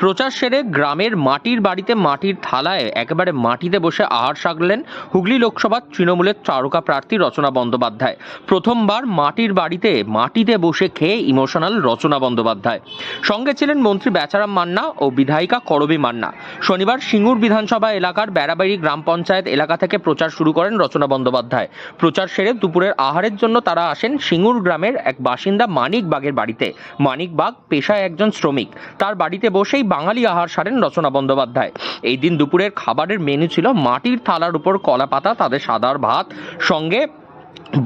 প্রচার সেরে গ্রামের মাটির বাড়িতে মাটির থালায় একেবারে মাটিতে বসে আহার সারলেন হুগলি লোকসভার তৃণমূলের তারকা প্রার্থী রচনা বন্দ্যোপাধ্যায়। প্রথমবার মাটির বাড়িতে মাটিতে বসে খেয়ে ইমোশনাল রচনা বন্দ্যোপাধ্যায়। সঙ্গে ছিলেন মন্ত্রী বেচারাম মান্না ও বিধায়িকা করবী মান্না। শনিবার সিঙ্গুর বিধানসভা এলাকার বেড়াবাড়ি গ্রাম পঞ্চায়েত এলাকা থেকে প্রচার শুরু করেন রচনা বন্দ্যোপাধ্যায়। প্রচার সেরে দুপুরের আহারের জন্য তারা আসেন সিঙ্গুর গ্রামের এক বাসিন্দা মানিক বাগের বাড়িতে। মানিক বাগ পেশায় একজন শ্রমিক। তার বাড়িতে বসেই বাঙালি আহার সারেন রচনা বন্দ্যোপাধ্যায়। এই দিন দুপুরের খাবারের মেনু ছিল মাটির থালার উপর কলা পাতা, তাদের সাদার ভাত, সঙ্গে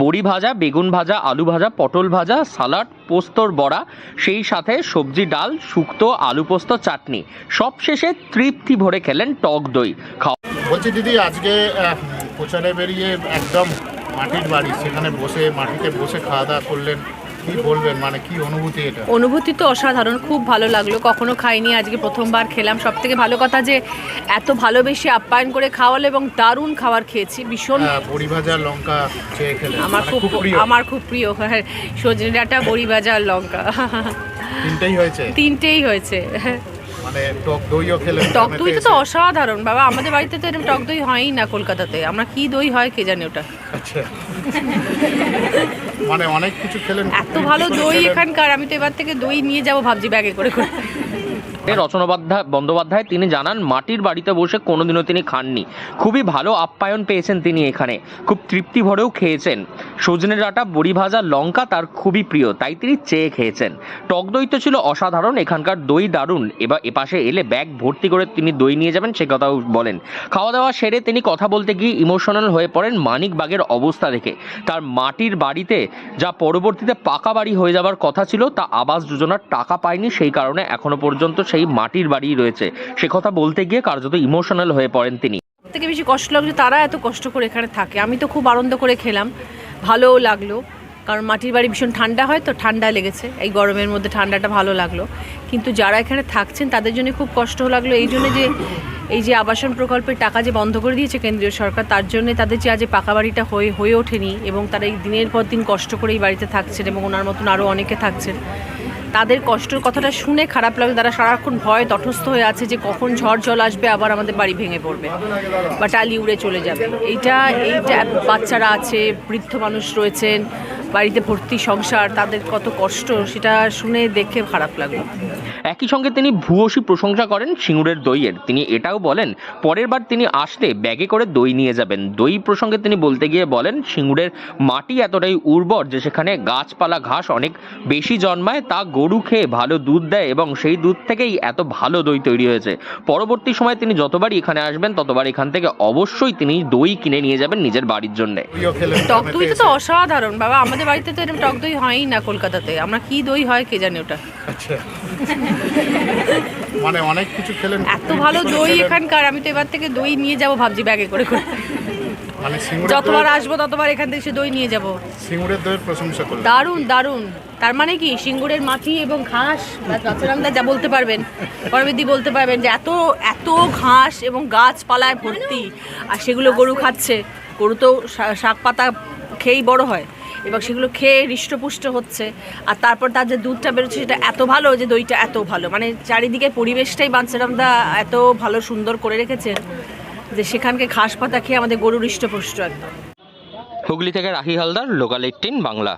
বড়ি ভাজা, বেগুন ভাজা, আলু ভাজা, পটল ভাজা, সালাড, পোস্তর বড়া, সেই সাথে সবজি, ডাল, শুক্তো, আলু পোস্ত, চাটনি। সব শেষে তৃপ্তি ভরে খেলেন টক দই। বলছি দিদি, আজকে প্রচারে বেরিয়ে একদম মাটির বাড়ি, সেখানে বসে মাটিতে বসে খাওয়া দাওয়া করলেন, কি বলবেন? মানে কি অনুভূতি এটা? অনুভূতি তো অসাধারণ, খুব ভালো লাগলো। কখনো খাইনি, আজকে প্রথমবার খেলাম। সব থেকে ভালো কথা যে এত ভালোবেসে আপ্যায়ন করে খাওয়ালো এবং দারুণ খাবার খেয়েছি। ভীষণ বড়ি ভাজা, লঙ্কা চেয়ে খেলেন? আমার খুব প্রিয়। সজনে ডাঁটা, বড়ি ভাজা আর লঙ্কা তিনটেই হয়েছে। মানে টক দইও খেলেন? টক দই তো অসাধারণ বাবা, আমাদের বাড়িতে তো এরকম টক দই হয়ই না কলকাতাতে। আমরা কি দই হয় কে জানি ওটা। আচ্ছা, মানে অনেক কিছু খেলেন, এত ভালো দই এখানকার। আমি তো এবার থেকে দই নিয়ে যাবো ভাবছি ব্যাগে করে করে। রচনা বন্দ্যোপাধ্যায় তিনি জানান, মাটির বাড়িতে বসে কোনোদিনও তিনি খাননি। খুবই ভালো আপ্যায়ন পেয়েছেন তিনি এখানে, খুব তৃপ্তি ভরেও খেয়েছেন। সজনে ডাঁটা, বড়ি ভাজা, লঙ্কা তার খুবই প্রিয়, তাই তিনি চেয়ে খেয়েছেন। টক দই তো ছিল অসাধারণ, এখানকার দই দারুণ। এবার এপাশে এলে ব্যাগ ভর্তি করে তিনি দই নিয়ে যাবেন, সে কথাও বলেন। খাওয়া দাওয়া সেরে তিনি কথা বলতে গিয়ে ইমোশনাল হয়ে পড়েন মানিক বাগের অবস্থা দেখে। তার মাটির বাড়িতে যা পরবর্তীতে পাকা বাড়ি হয়ে যাবার কথা ছিল, তা আবাস যোজনার টাকা পায়নি, সেই কারণে এখনো পর্যন্ত সেই মাটির বাড়ি রয়েছে। সে কথা বলতে গিয়ে কার্যত ইমোশনাল হয়ে পড়েন তিনি। থেকে বেশি কষ্ট লাগছে তারা এত কষ্ট করে এখানে থাকে। আমি তো খুব আনন্দ করে খেলাম, ভালোও লাগলো। কারণ মাটির বাড়ি ভীষণ ঠান্ডা হয়, তো ঠান্ডা লেগেছে। এই গরমের মধ্যে ঠান্ডাটা ভালো লাগলো। কিন্তু যারা এখানে থাকছেন তাদের জন্য খুব কষ্ট লাগলো, এই জন্য যে এই যে আবাসন প্রকল্পের টাকা যে বন্ধ করে দিয়েছে কেন্দ্রীয় সরকার, তার জন্য তাদের যে আজ পাকা বাড়িটা হয়ে ওঠেনি এবং তারা এই দিনের পর দিন কষ্ট করে এই বাড়িতে থাকছেন এবং ওনার মতন আরও অনেকে থাকছেন। তাদের কষ্টের কথাটা শুনে খারাপ লাগলো। তারা সারাক্ষণ ভয় তটস্থ হয়ে আছে যে কখন ঝড় জল আসবে, আবার আমাদের বাড়ি ভেঙে পড়বে বা টালি উড়ে চলে যাবে। এইটা বাচ্চারা আছে, বৃদ্ধ মানুষ রয়েছেন, বাড়িতে ভর্তি সংসার, তাদের কত কষ্ট সেটা শুনে দেখে খারাপ লাগলো। একই সঙ্গে তিনি ভূয়সী প্রশংসা করেন সিঙ্গুরের দইয়ের। তিনি এটাও বলেন, পরের বার তিনি আসলে ব্যাগে করে দই নিয়ে যাবেন। দই প্রসঙ্গে তিনি বলতে গিয়ে বলেন, সিঙ্গুরের মাটি এতটাই উর্বর যে সেখানে গাছপালা, ঘাস অনেক বেশি জন্মায়, তা গরু খেয়ে ভালো দুধ দেয় এবং সেই দুধ থেকেই এত ভালো দই তৈরি হয়েছে। পরবর্তী সময় তিনি যতবারই এখানে আসবেন ততবার এখান থেকে অবশ্যই তিনি দই কিনে নিয়ে যাবেন নিজের বাড়ির জন্য। টক দই তো অসাধারণ বাবা, আমাদের বাড়িতে তো এরকম টক দই হয়ই না কলকাতাতে। আমরা কি দই হয় কে জানি ওটা। আচ্ছা, মানে অনেক কিছু খেলেন, এত ভালো দই এখানকার। আমি তো এবার থেকে দই নিয়ে যাবো ভাবছি ব্যাগে করে করে। মানে যতবার আসবো ততবার এখান থেকে সে দই নিয়ে যাবো। সিঙ্গুরের দইয়ের প্রশংসা করলেন? দারুণ দারুণ। তার মানে কি সিঙ্গুরের মাটি এবং ঘাস, রচনামদা যা বলতে পারবেন, পরবিদি বলতে পারবেন যে এত এত ঘাস এবং গাছপালায় ভর্তি, আর সেগুলো গরু খাচ্ছে। গরু তো শাক পাতা খেয়েই বড় হয় এবং সেগুলো খেয়ে হৃষ্টপুষ্ট হচ্ছে। আর তারপর তার যে দুধটা বেরোচ্ছে সেটা এত ভালো, যে দইটা এত ভালো। মানে চারিদিকে পরিবেশটাই বাঞ্ছারামদা এত ভালো সুন্দর করে রেখেছেন যে সেখানকে ঘাস পাতা খেয়ে আমাদের গরু হৃষ্টপুষ্ট একদম। হুগলি থেকে রাহি হালদার, লোকাল 18 বাংলা।